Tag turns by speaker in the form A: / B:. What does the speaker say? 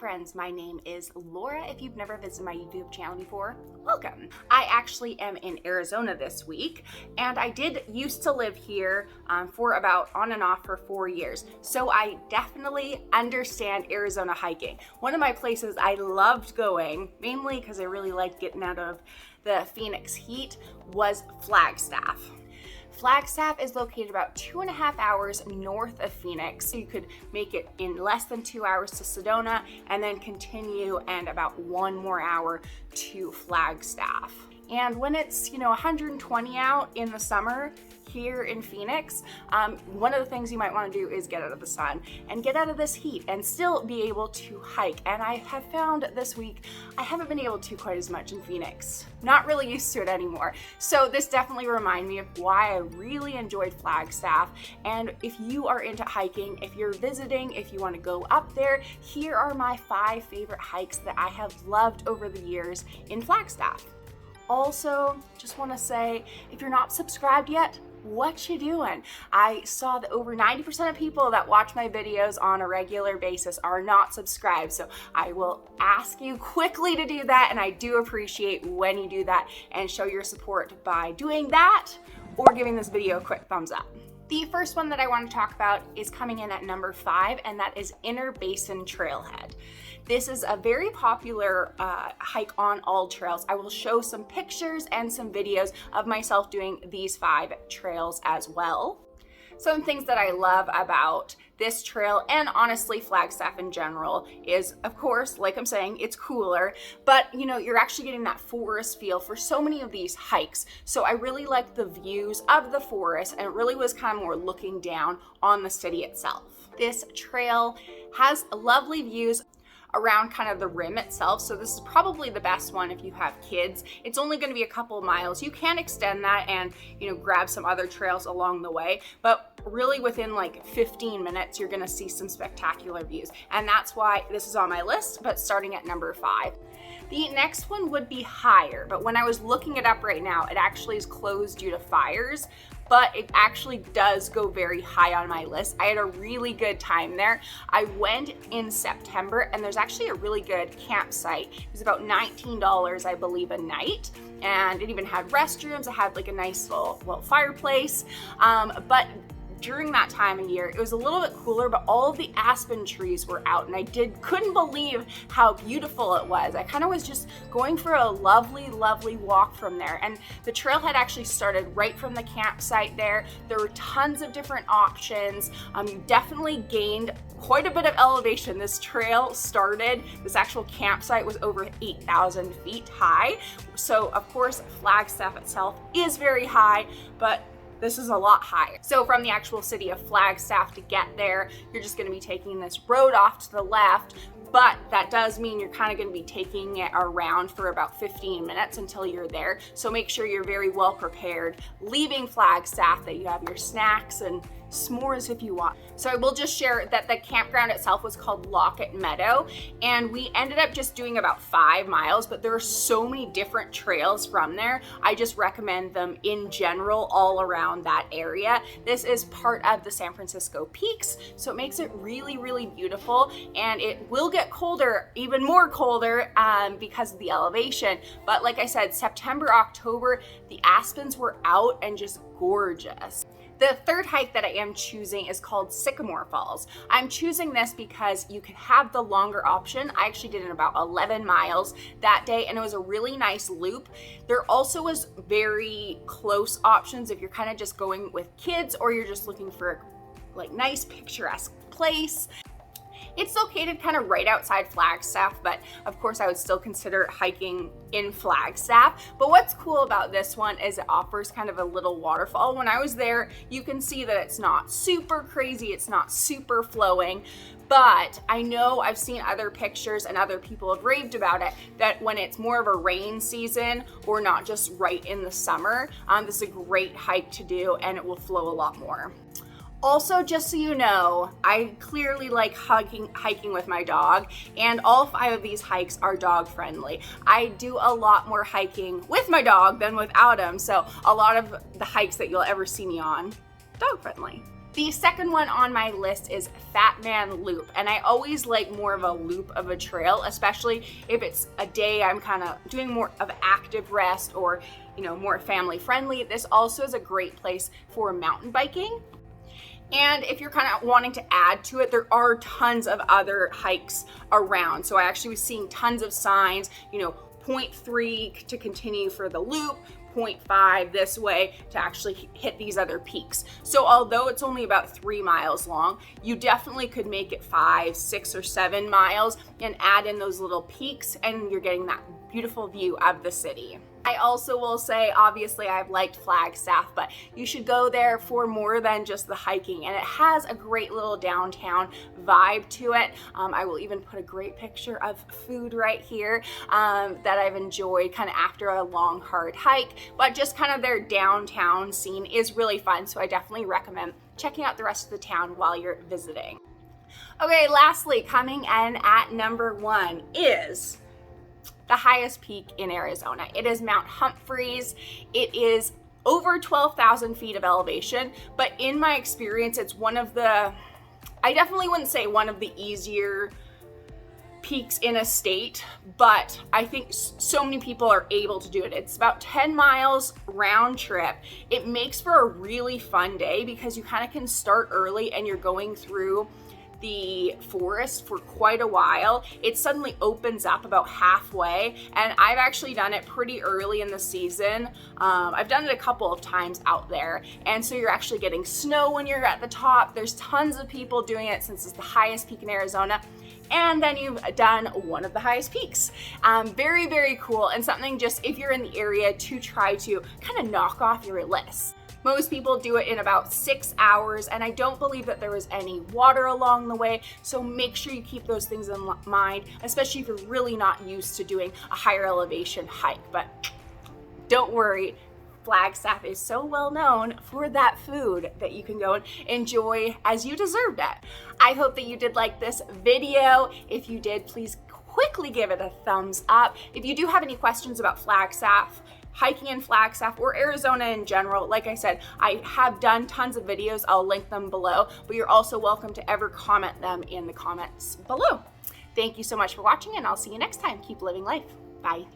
A: friends, my name is Laura. If you've never visited my YouTube channel before, welcome. I actually am in Arizona this week, and I did used to live here for about on and off for 4 years. So I definitely understand Arizona hiking. One of my places I loved going, mainly because I really liked getting out of the Phoenix heat, was Flagstaff. Flagstaff is located about 2.5 hours north of Phoenix. So you could make it in less than 2 hours to Sedona and then continue and about 1 more hour to Flagstaff. And when it's, 120 out in the summer here in Phoenix, one of the things you might want to do is get out of the sun and get out of this heat and still be able to hike. And I have found this week, I haven't been able to quite as much in Phoenix. Not really used to it anymore. So this definitely reminded me of why I really enjoyed Flagstaff. And if you are into hiking, if you're visiting, if you want to go up there, here are my 5 favorite hikes that I have loved over the years in Flagstaff. Also, just want to say, if you're not subscribed yet, what you doing? I saw that over 90% of people that watch my videos on a regular basis are not subscribed. So I will ask you quickly to do that, and I do appreciate when you do that and show your support by doing that or giving this video a quick thumbs up. The first one that I want to talk about is coming in at number 5, and that is Inner Basin Trailhead. This is a very popular hike on all trails. I will show some pictures and some videos of myself doing these 5 trails as well. Some things that I love about this trail, and honestly Flagstaff in general, is, of course, like I'm saying, it's cooler, but you're actually getting that forest feel for so many of these hikes. So I really like the views of the forest, and it really was kind of more looking down on the city itself. This trail has lovely views around kind of the rim itself. So this is probably the best one if you have kids. It's only going to be a couple of miles. You can extend that and, grab some other trails along the way, but really within like 15 minutes, you're going to see some spectacular views. And that's why this is on my list, but starting at number 5. The next one would be higher, but when I was looking it up right now, it actually is closed due to fires, but it actually does go very high on my list. I had a really good time there. I went in September, and there's actually a really good campsite. It was about $19, I believe, a night, and it even had restrooms. It had like a nice little fireplace, but during that time of year, it was a little bit cooler, but all of the aspen trees were out, and I couldn't believe how beautiful it was. I kind of was just going for a lovely, lovely walk from there, and the trailhead actually started right from the campsite there. There were tons of different options. You definitely gained quite a bit of elevation. This this actual campsite was over 8,000 feet high. So of course, Flagstaff itself is very high, but this is a lot higher. So from the actual city of Flagstaff to get there, you're just gonna be taking this road off to the left, but that does mean you're kind of gonna be taking it around for about 15 minutes until you're there. So make sure you're very well prepared leaving Flagstaff, that you have your snacks and s'mores if you want. So I will just share that the campground itself was called Locket Meadow, and we ended up just doing about 5 miles, but there are so many different trails from there. I just recommend them in general all around that area. This is part of the San Francisco Peaks, so it makes it really, really beautiful, and it will get colder, even more colder because of the elevation. But like I said, September, October, the aspens were out and just gorgeous. The third hike that I am choosing is called Sycamore Falls. I'm choosing this because you can have the longer option. I actually did it about 11 miles that day, and it was a really nice loop. There also was very close options if you're kind of just going with kids, or you're just looking for a nice picturesque place. It's located kind of right outside Flagstaff, but of course I would still consider hiking in Flagstaff. But what's cool about this one is it offers kind of a little waterfall. When I was there, you can see that it's not super crazy, it's not super flowing, but I know I've seen other pictures and other people have raved about it, that when it's more of a rain season or not just right in the summer, this is a great hike to do, and it will flow a lot more. Also, just so you know, I clearly like hiking with my dog, and all 5 of these hikes are dog friendly. I do a lot more hiking with my dog than without him, so a lot of the hikes that you'll ever see me on, dog friendly. The second one on my list is Fat Man Loop, and I always like more of a loop of a trail, especially if it's a day I'm kind of doing more of active rest or, you know, more family friendly. This also is a great place for mountain biking. And if you're kind of wanting to add to it, there are tons of other hikes around. So I actually was seeing tons of signs, you know, 0.3 to continue for the loop, 0.5 this way to actually hit these other peaks. So although it's only about 3 miles long, you definitely could make it 5, 6, or 7 miles and add in those little peaks, and you're getting that beautiful view of the city. I also will say, obviously I've liked Flagstaff, but you should go there for more than just the hiking, and it has a great little downtown vibe to it. I will even put a great picture of food right here that I've enjoyed kind of after a long hard hike, but just kind of their downtown scene is really fun, so I definitely recommend checking out the rest of the town while you're visiting. Okay, lastly, coming in at number 1 is the highest peak in Arizona. It is Mount Humphreys. It is over 12,000 feet of elevation, but in my experience, it's one of the, I definitely wouldn't say one of the easier peaks in a state, but I think so many people are able to do it. It's about 10 miles round trip. It makes for a really fun day because you kind of can start early and you're going through the forest for quite a while. It suddenly opens up about halfway, and I've actually done it pretty early in the season. I've done it a couple of times out there, and so you're actually getting snow when you're at the top. There's tons of people doing it since it's the highest peak in Arizona, and then you've done one of the highest peaks. Very, very cool, and something just if you're in the area to try to kind of knock off your list. Most people do it in about 6 hours, and I don't believe that there was any water along the way, so make sure you keep those things in mind, especially if you're really not used to doing a higher elevation hike. But don't worry, Flagstaff is so well known for that food that you can go and enjoy as you deserved it. I hope that you did like this video. If you did, please quickly give it a thumbs up. If you do have any questions about Flagstaff, hiking in Flagstaff, or Arizona in general, like I said, I have done tons of videos. I'll link them below, but you're also welcome to ever comment them in the comments below. Thank you so much for watching, and I'll see you next time. Keep living life. Bye.